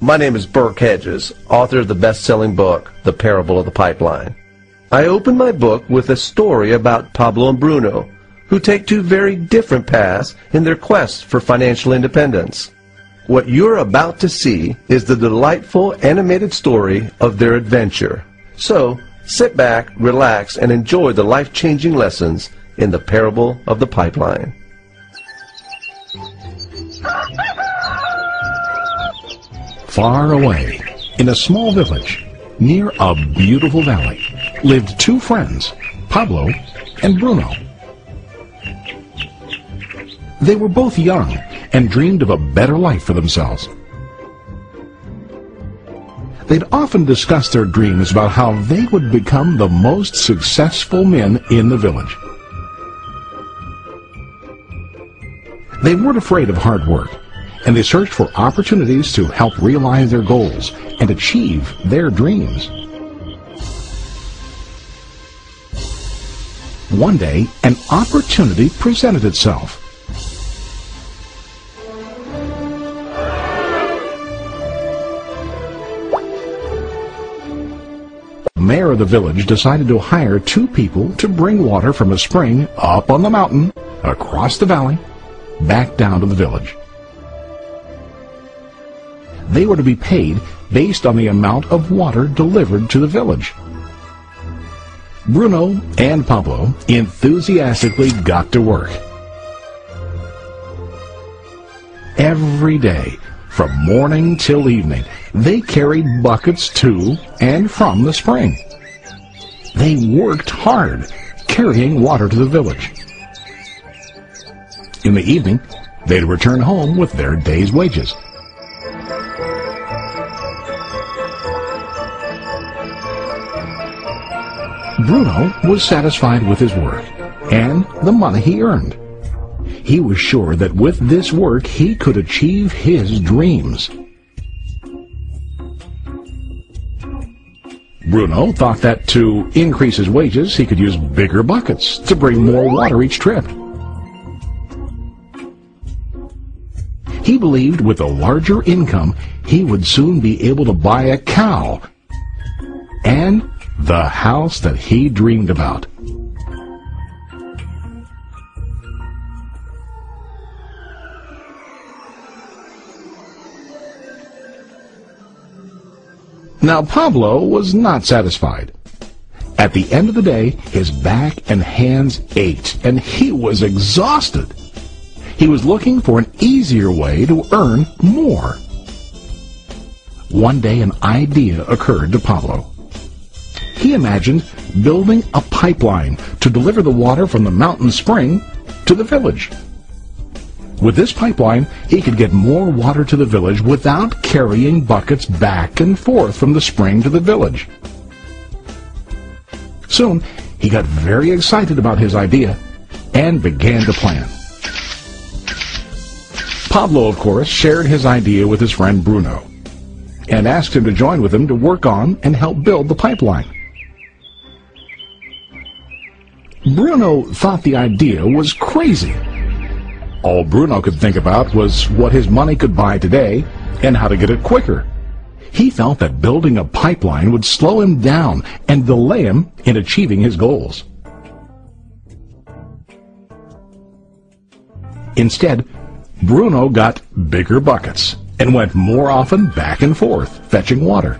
My name is Burke Hedges, author of the best-selling book, The Parable of the Pipeline. I open my book with a story about Pablo and Bruno, who take two very different paths in their quest for financial independence. What you're about to see is the delightful animated story of their adventure. So, sit back, relax, and enjoy the life-changing lessons in The Parable of the Pipeline. Far away, in a small village, near a beautiful valley, lived two friends, Pablo and Bruno. They were both young and dreamed of a better life for themselves. They'd often discuss their dreams about how they would become the most successful men in the village. They weren't afraid of hard work, and they searched for opportunities to help realize their goals and achieve their dreams. One day, an opportunity presented itself. The mayor of the village decided to hire two people to bring water from a spring up on the mountain, across the valley, back down to the village. They were to be paid based on the amount of water delivered to the village. Bruno and Pablo enthusiastically got to work. Every day, from morning till evening, they carried buckets to and from the spring. They worked hard, carrying water to the village. In the evening, they'd return home with their day's wages. Bruno was satisfied with his work and the money he earned. He was sure that with this work he could achieve his dreams. Bruno thought that to increase his wages he could use bigger buckets to bring more water each trip. He believed with a larger income he would soon be able to buy a cow and the house that he dreamed about. Now Pablo was not satisfied. At the end of the day, his back and hands ached, and he was exhausted. He was looking for an easier way to earn more. One day an idea occurred to Pablo. He imagined building a pipeline to deliver the water from the mountain spring to the village. With this pipeline, he could get more water to the village without carrying buckets back and forth from the spring to the village. Soon, he got very excited about his idea and began to plan. Pablo, of course, shared his idea with his friend Bruno and asked him to join with him to work on and help build the pipeline. Bruno thought the idea was crazy. All Bruno could think about was what his money could buy today and how to get it quicker. He felt that building a pipeline would slow him down and delay him in achieving his goals. Instead, Bruno got bigger buckets and went more often back and forth, fetching water.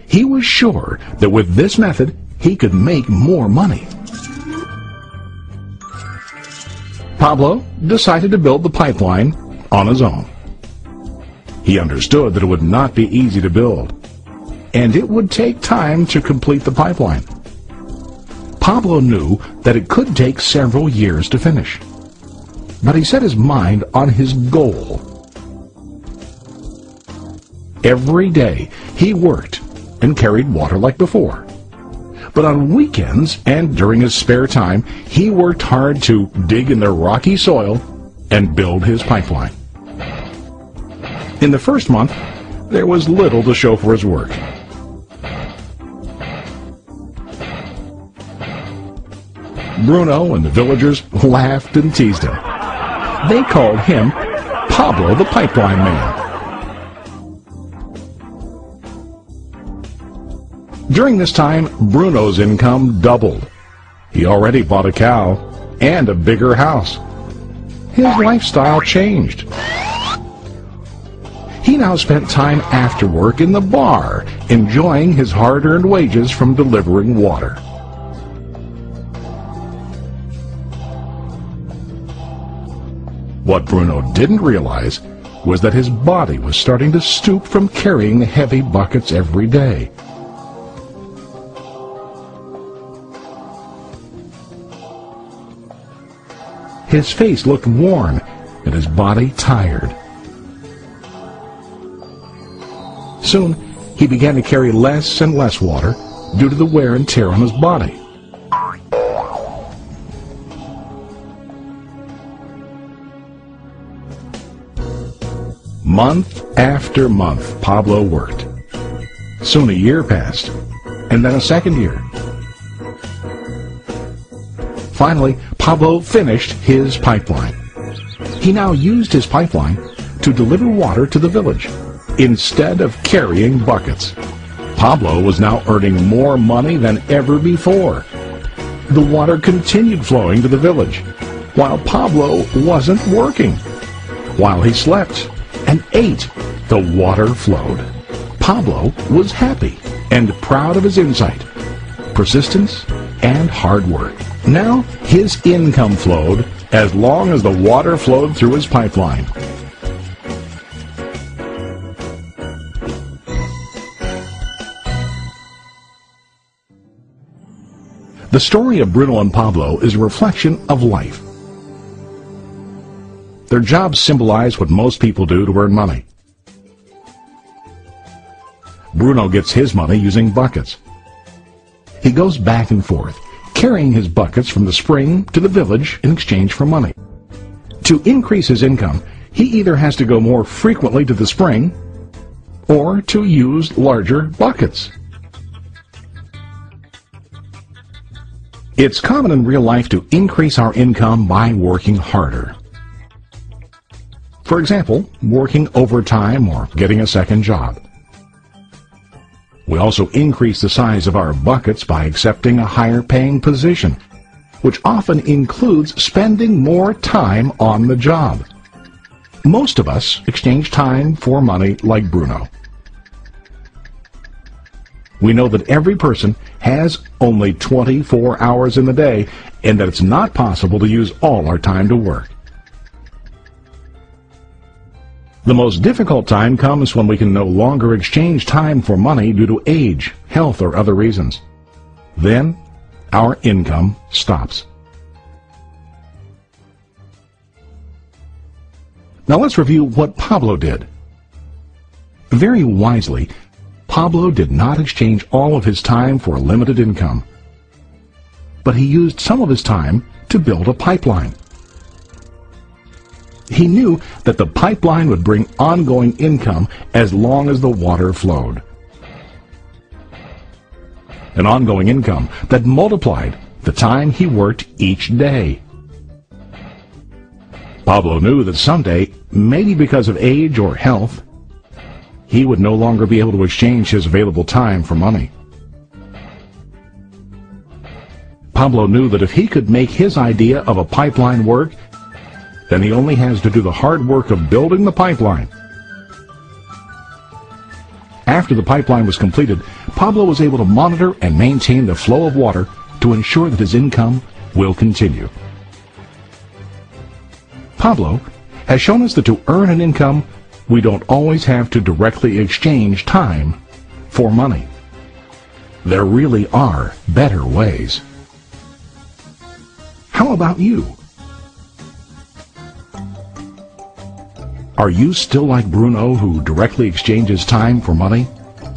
He was sure that with this method, he could make more money. Pablo decided to build the pipeline on his own. He understood that it would not be easy to build, and it would take time to complete the pipeline. Pablo knew that it could take several years to finish, but he set his mind on his goal. Every day he worked and carried water like before. But on weekends and during his spare time, he worked hard to dig in the rocky soil and build his pipeline. In the first month, there was little to show for his work. Bruno and the villagers laughed and teased him. They called him Pablo the Pipeline Man. During this time, Bruno's income doubled. He already bought a cow and a bigger house. His lifestyle changed. He now spent time after work in the bar, enjoying his hard-earned wages from delivering water. What Bruno didn't realize was that his body was starting to stoop from carrying heavy buckets every day. His face looked worn and his body tired. Soon, he began to carry less and less water due to the wear and tear on his body. Month after month, Pablo worked. Soon a year passed, and then a second year. Finally, Pablo finished his pipeline. He now used his pipeline to deliver water to the village instead of carrying buckets. Pablo was now earning more money than ever before. The water continued flowing to the village, while Pablo wasn't working. While he slept and ate, the water flowed. Pablo was happy and proud of his insight, persistence, and hard work. Now his income flowed as long as the water flowed through his pipeline. The story of Bruno and Pablo is a reflection of life. Their jobs symbolize what most people do to earn money. Bruno gets his money using buckets. He goes back and forth, carrying his buckets from the spring to the village in exchange for money. To increase his income, he either has to go more frequently to the spring or to use larger buckets. It's common in real life to increase our income by working harder. For example, working overtime or getting a second job. We also increase the size of our buckets by accepting a higher paying position, which often includes spending more time on the job. Most of us exchange time for money like Bruno. We know that every person has only 24 hours in the day and that it's not possible to use all our time to work. The most difficult time comes when we can no longer exchange time for money due to age, health, or other reasons. Then, our income stops. Now let's review what Pablo did. Very wisely, Pablo did not exchange all of his time for a limited income, but he used some of his time to build a pipeline. He knew that the pipeline would bring ongoing income as long as the water flowed. An ongoing income that multiplied the time he worked each day. Pablo knew that someday, maybe because of age or health, he would no longer be able to exchange his available time for money. Pablo knew that if he could make his idea of a pipeline work, then he only has to do the hard work of building the pipeline. After the pipeline was completed, Pablo was able to monitor and maintain the flow of water to ensure that his income will continue. Pablo has shown us that to earn an income, we don't always have to directly exchange time for money. There really are better ways. How about you? Are you still like Bruno, who directly exchanges time for money?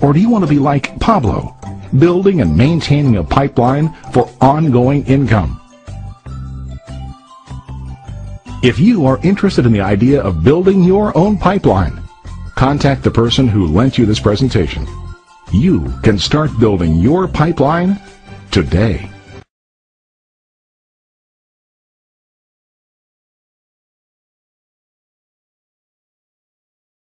Or do you want to be like Pablo, building and maintaining a pipeline for ongoing income? If you are interested in the idea of building your own pipeline, contact the person who lent you this presentation. You can start building your pipeline today.